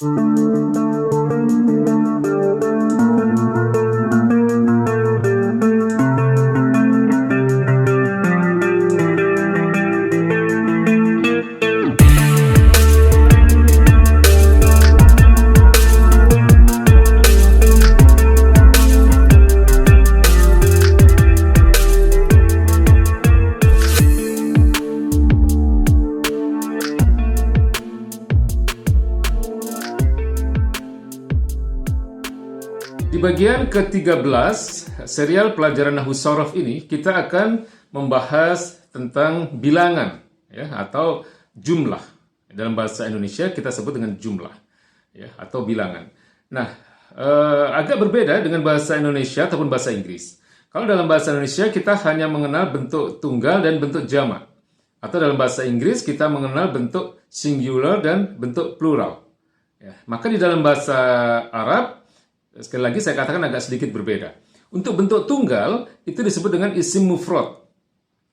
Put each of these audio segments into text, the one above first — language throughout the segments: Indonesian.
Di bagian ke-13 serial pelajaran Nahwu Shorof ini kita akan membahas tentang bilangan ya, atau jumlah. Dalam bahasa Indonesia kita sebut dengan jumlah ya, atau bilangan. Nah, agak berbeda dengan bahasa Indonesia ataupun bahasa Inggris. Kalau dalam bahasa Indonesia kita hanya mengenal bentuk tunggal dan bentuk jamak. Atau dalam bahasa Inggris kita mengenal bentuk singular dan bentuk plural. Ya, maka di dalam bahasa Arab sekali lagi saya katakan agak sedikit berbeda. Untuk bentuk tunggal itu disebut dengan isim mufrad.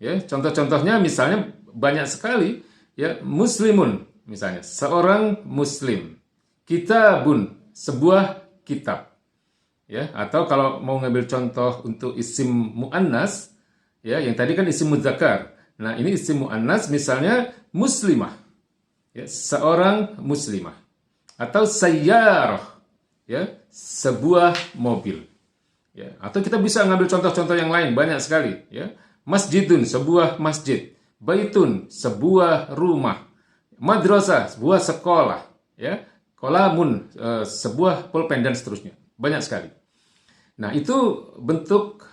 Ya, contoh-contohnya misalnya banyak sekali ya, muslimun misalnya, seorang muslim. Kitabun, sebuah kitab. Ya, atau kalau mau ngambil contoh untuk isim muannas ya, yang tadi kan isim mudzakkar. Nah, ini isim muannas misalnya muslimah. Ya, seorang muslimah. Atau sayyarah. Ya, sebuah mobil. Ya, atau kita bisa ngambil contoh-contoh yang lain banyak sekali. Ya, masjidun, sebuah masjid. Baitun, sebuah rumah. Madrasah, sebuah sekolah. Ya, kolamun, sebuah pulpen dan seterusnya. Banyak sekali. Nah, itu bentuk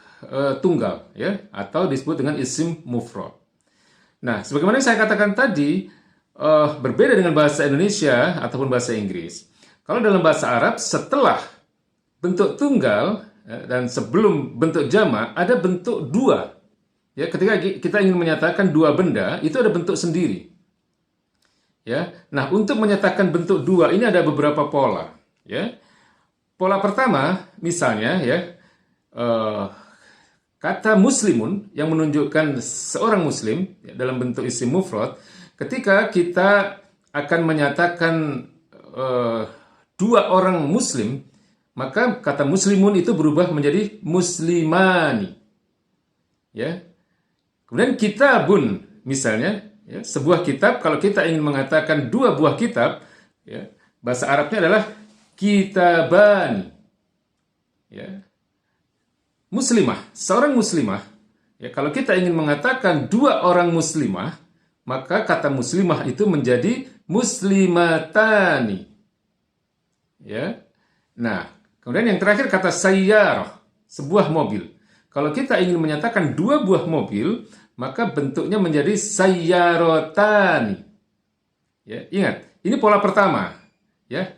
tunggal, ya, atau disebut dengan isim mufrad. Nah, sebagaimana saya katakan tadi, berbeda dengan bahasa Indonesia ataupun bahasa Inggris. Kalau dalam bahasa Arab, setelah bentuk tunggal dan sebelum bentuk jamak, ada bentuk dua. Ya, ketika kita ingin menyatakan dua benda, itu ada bentuk sendiri. Ya, nah untuk menyatakan bentuk dua ini ada beberapa pola. Ya, pola pertama, misalnya, ya, kata muslimun yang menunjukkan seorang muslim ya, dalam bentuk isim mufrad, ketika kita akan menyatakan dua orang muslim, maka kata muslimun itu berubah menjadi muslimani. Ya. Kemudian kitabun misalnya, ya, sebuah kitab, kalau kita ingin mengatakan dua buah kitab, ya, bahasa Arabnya adalah kitabani. Ya. Muslimah, seorang muslimah, ya, kalau kita ingin mengatakan dua orang muslimah, maka kata muslimah itu menjadi muslimatani. Ya. Nah, kemudian yang terakhir kata sayyarah, sebuah mobil. Kalau kita ingin menyatakan dua buah mobil, maka bentuknya menjadi sayyarotani. Ya, ingat, ini pola pertama. Ya.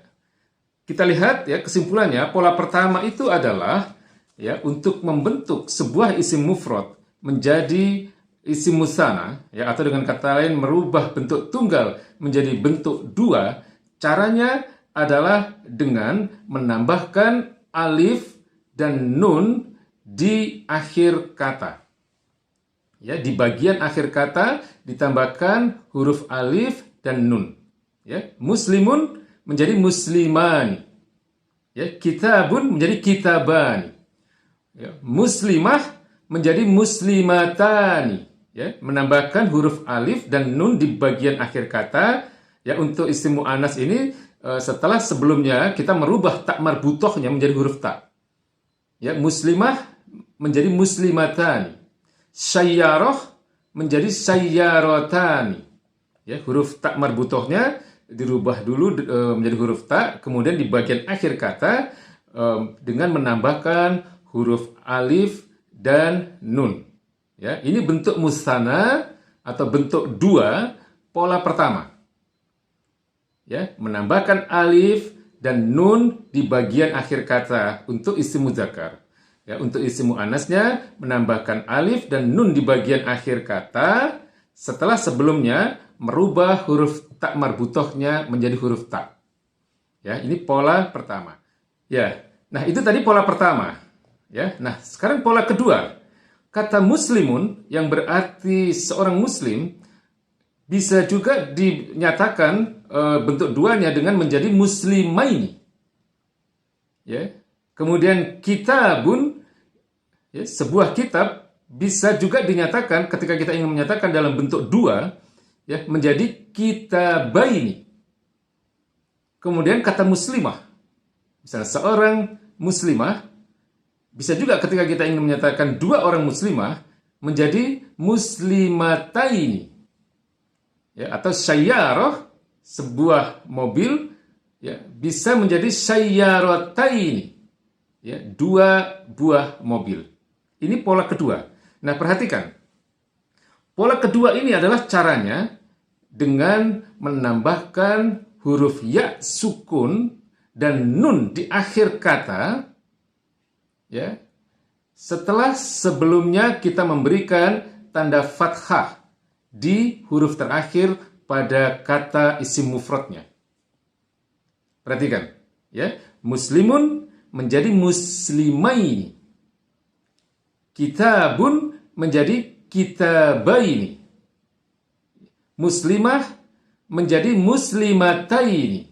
Kita lihat ya kesimpulannya, pola pertama itu adalah ya untuk membentuk sebuah isim mufrad menjadi isim musanna, ya, atau dengan kata lain merubah bentuk tunggal menjadi bentuk dua. Caranya adalah dengan menambahkan alif dan nun di akhir kata. Ya, di bagian akhir kata ditambahkan huruf alif dan nun. Ya, muslimun menjadi muslimani. Ya, kitabun menjadi kitabani. Ya, muslimah menjadi muslimatani. Ya, menambahkan huruf alif dan nun di bagian akhir kata. Ya, untuk isim mu'annas ini setelah sebelumnya kita merubah tak marbutohnya menjadi huruf ta. Ya, muslimah menjadi muslimatani. Sayyarah menjadi sayyarotani. Ya, huruf tak marbutohnya dirubah dulu menjadi huruf ta, kemudian di bagian akhir kata dengan menambahkan huruf alif dan nun. Ya, ini bentuk musanna atau bentuk dua, pola pertama. Ya, menambahkan alif dan nun di bagian akhir kata untuk isim mudzakkar. Ya, untuk isim muannasnya menambahkan alif dan nun di bagian akhir kata setelah sebelumnya merubah huruf tak marbutohnya menjadi huruf ta. Ya, ini pola pertama. Ya, nah itu tadi pola pertama. Ya, nah sekarang pola kedua. Kata muslimun yang berarti seorang muslim bisa juga dinyatakan bentuk duanya dengan menjadi muslimaini. Ya. Kemudian kitabun, ya, sebuah kitab bisa juga dinyatakan ketika kita ingin menyatakan dalam bentuk dua, ya, menjadi kitabaini. Kemudian kata muslimah, misalnya seorang muslimah, bisa juga ketika kita ingin menyatakan dua orang muslimah menjadi muslimataini, ya, atau sayyarah, sebuah mobil, ya, bisa menjadi sayyarataini, ya, dua buah mobil. Ini pola kedua. Nah, perhatikan. Pola kedua ini adalah caranya dengan menambahkan huruf ya sukun dan nun di akhir kata, ya, setelah sebelumnya kita memberikan tanda fathah di huruf terakhir pada kata isim mufradnya. Perhatikan, ya, muslimun menjadi muslimaini, kitabun menjadi kitabaini, muslimah menjadi muslimataini,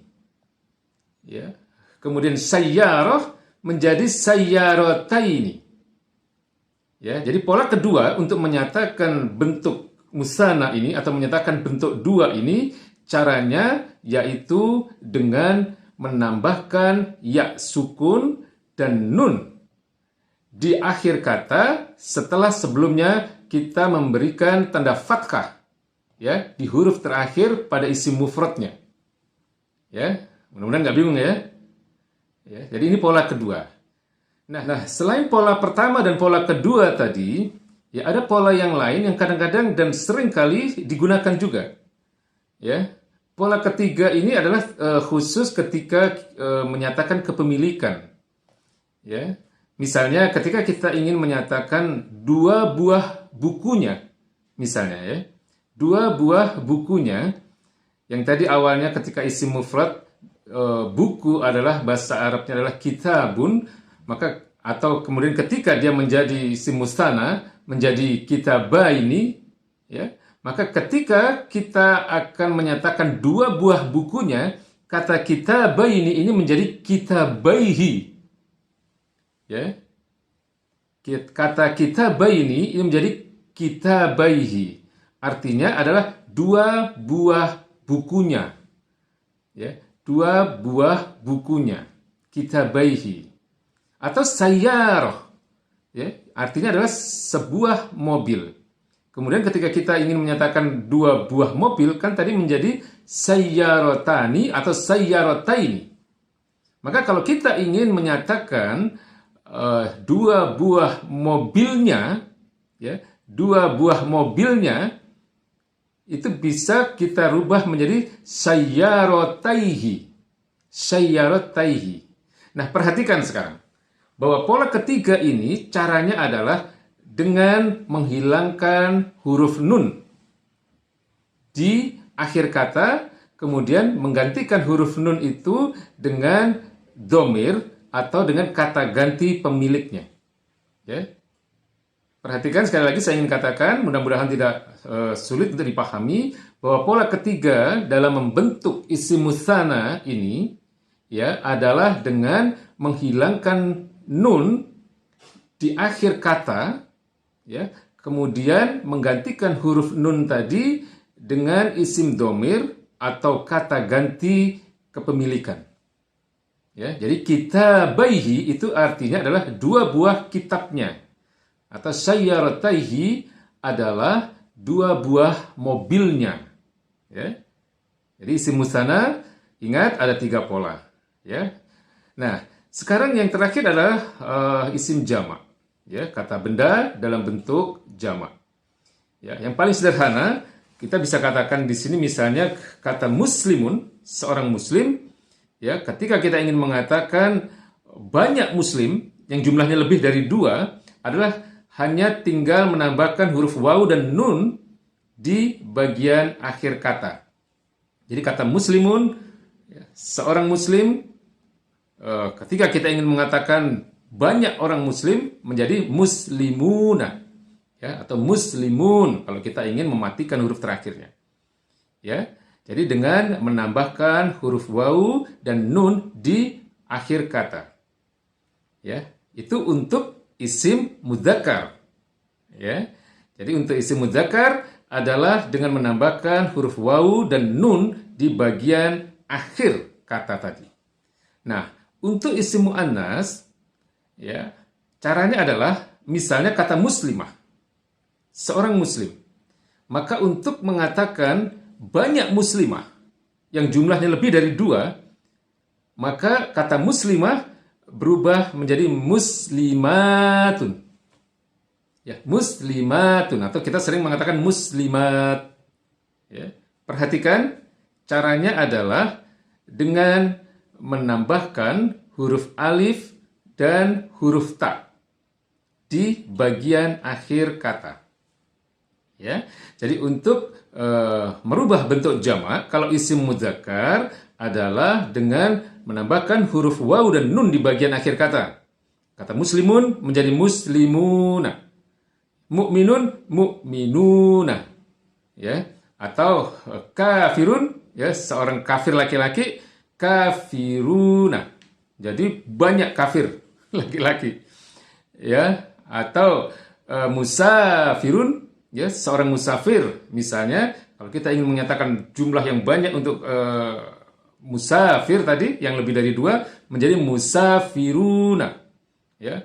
ya. Kemudian sayyarah menjadi sayyarataini, ya. Jadi pola kedua untuk menyatakan bentuk musanna ini atau menyatakan bentuk dua ini, caranya yaitu dengan menambahkan ya sukun dan nun di akhir kata setelah sebelumnya kita memberikan tanda fathah, ya, di huruf terakhir pada isim mufradnya. Ya, mudah-mudahan nggak bingung ya. Ya, jadi ini pola kedua. Nah, selain pola pertama dan pola kedua tadi, ya ada pola yang lain yang kadang-kadang dan sering kali digunakan juga. Ya. Pola ketiga ini adalah khusus ketika menyatakan kepemilikan. Ya. Misalnya ketika kita ingin menyatakan dua buah bukunya, misalnya, ya. Dua buah bukunya, yang tadi awalnya ketika isim mufrad, buku adalah bahasa Arabnya adalah kitabun, maka atau kemudian ketika dia menjadi isim musanna menjadi kitabaini, ya. Maka ketika kita akan menyatakan dua buah bukunya, kata kitabaini ini menjadi kitabaihi. Ya. Kata kitabaini ini menjadi kitabaihi. Artinya adalah dua buah bukunya. Ya, dua buah bukunya. Kitabaihi. Atau sayyarah. Ya, artinya adalah sebuah mobil. Kemudian ketika kita ingin menyatakan dua buah mobil, kan tadi menjadi sayyaratani atau sayyarataini. Maka kalau kita ingin menyatakan dua buah mobilnya, ya, dua buah mobilnya, itu bisa kita rubah menjadi sayyarataihi. Sayyarataihi. Nah, perhatikan sekarang bahwa pola ketiga ini caranya adalah dengan menghilangkan huruf nun di akhir kata, kemudian menggantikan huruf nun itu dengan domir atau dengan kata ganti pemiliknya. Ya. Perhatikan sekali lagi, saya ingin katakan, mudah-mudahan tidak sulit untuk dipahami, bahwa pola ketiga dalam membentuk isim musanna ini, ya, adalah dengan menghilangkan nun di akhir kata, ya, kemudian menggantikan huruf nun tadi dengan isim domir atau kata ganti kepemilikan. Ya, jadi kitabaihi itu artinya adalah dua buah kitabnya, atau sayyarataihi adalah dua buah mobilnya. Ya. Jadi isim musanna, ingat ada tiga pola. Ya. Nah, sekarang yang terakhir adalah isim jamak. Ya, kata benda dalam bentuk jamak. Ya, yang paling sederhana kita bisa katakan di sini misalnya kata muslimun, seorang muslim. Ya, ketika kita ingin mengatakan banyak muslim yang jumlahnya lebih dari dua, adalah hanya tinggal menambahkan huruf waw dan nun di bagian akhir kata. Jadi kata muslimun, ya, seorang muslim, ketika kita ingin mengatakan banyak orang muslim menjadi muslimuna, ya, atau muslimun kalau kita ingin mematikan huruf terakhirnya. Ya. Jadi dengan menambahkan huruf wawu dan nun di akhir kata. Ya, itu untuk isim mudzakkar. Ya. Jadi untuk isim mudzakkar adalah dengan menambahkan huruf wawu dan nun di bagian akhir kata tadi. Nah, untuk isim muannas, ya, caranya adalah misalnya kata muslimah, seorang muslim. Maka untuk mengatakan banyak muslimah yang jumlahnya lebih dari 2, maka kata muslimah berubah menjadi muslimatun. Ya, muslimatun, atau kita sering mengatakan muslimat. Ya, perhatikan caranya adalah dengan menambahkan huruf alif dan huruf ta di bagian akhir kata. Ya, jadi untuk merubah bentuk jamak, kalau isim mudzakkar adalah dengan menambahkan huruf wawu dan nun di bagian akhir kata. Kata muslimun menjadi muslimuna, mukminun mukminuna, ya, atau kafirun, ya, seorang kafir laki-laki, kafiruna. Jadi banyak kafir laki-laki, ya, atau musafirun, ya, seorang musafir. Misalnya kalau kita ingin menyatakan jumlah yang banyak untuk musafir tadi yang lebih dari 2 menjadi musafiruna, ya.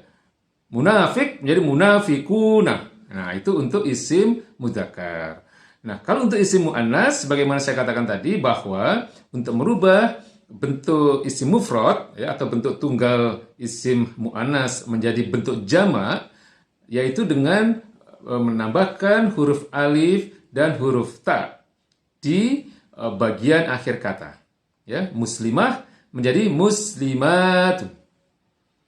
Munafik menjadi munafikuna. Nah, itu untuk isim mudzakkar. Nah, kalau untuk isim muannas, sebagaimana saya katakan tadi bahwa untuk merubah bentuk isim mufrad, ya, atau bentuk tunggal isim muannas menjadi bentuk jamak, yaitu dengan menambahkan huruf alif dan huruf ta di bagian akhir kata. Ya, muslimah menjadi muslimatun.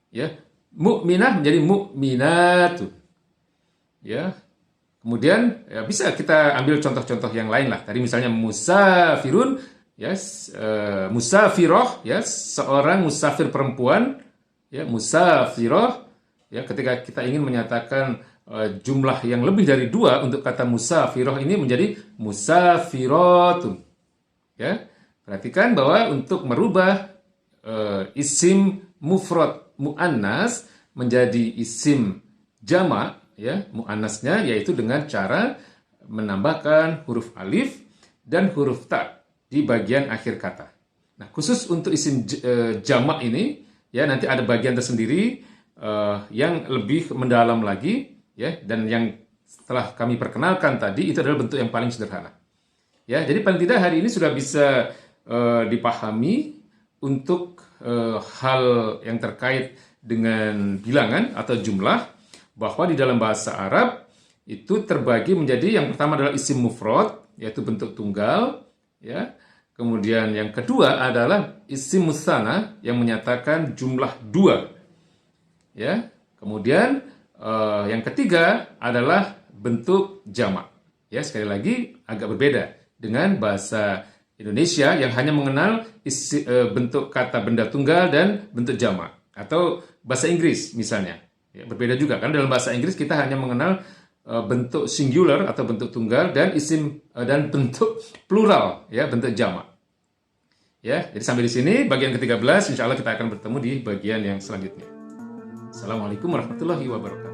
Ya, mukminah menjadi mukminatun. Ya. Kemudian ya, bisa kita ambil contoh-contoh yang lain lah. Tadi misalnya musafirun, ya, musafiroh, ya, seorang musafir perempuan, ya, musafiroh, ya, ketika kita ingin menyatakan jumlah yang lebih dari 2 untuk kata musafiroh ini menjadi musafirotun. Ya, perhatikan bahwa untuk merubah isim mufrad muannas menjadi isim jamak, ya, muannasnya yaitu dengan cara menambahkan huruf alif dan huruf ta di bagian akhir kata. Nah, khusus untuk isim jamak ini, ya, nanti ada bagian tersendiri yang lebih mendalam lagi, ya, dan yang setelah kami perkenalkan tadi itu adalah bentuk yang paling sederhana. Ya, jadi paling tidak hari ini sudah bisa dipahami untuk hal yang terkait dengan bilangan atau jumlah, bahwa di dalam bahasa Arab itu terbagi menjadi yang pertama adalah isim mufrad, yaitu bentuk tunggal, ya. Kemudian yang kedua adalah isim musanna yang menyatakan jumlah 2, ya. Kemudian yang ketiga adalah bentuk jamak. Ya, sekali lagi agak berbeda dengan bahasa Indonesia yang hanya mengenal bentuk kata benda tunggal dan bentuk jamak, atau bahasa Inggris misalnya. Ya, berbeda juga kan, dalam bahasa Inggris kita hanya mengenal bentuk singular atau bentuk tunggal dan isim dan bentuk plural, ya, bentuk jamak. Ya, jadi sampai di sini bagian ke-13, insya Allah kita akan bertemu di bagian yang selanjutnya. Assalamualaikum warahmatullahi wabarakatuh.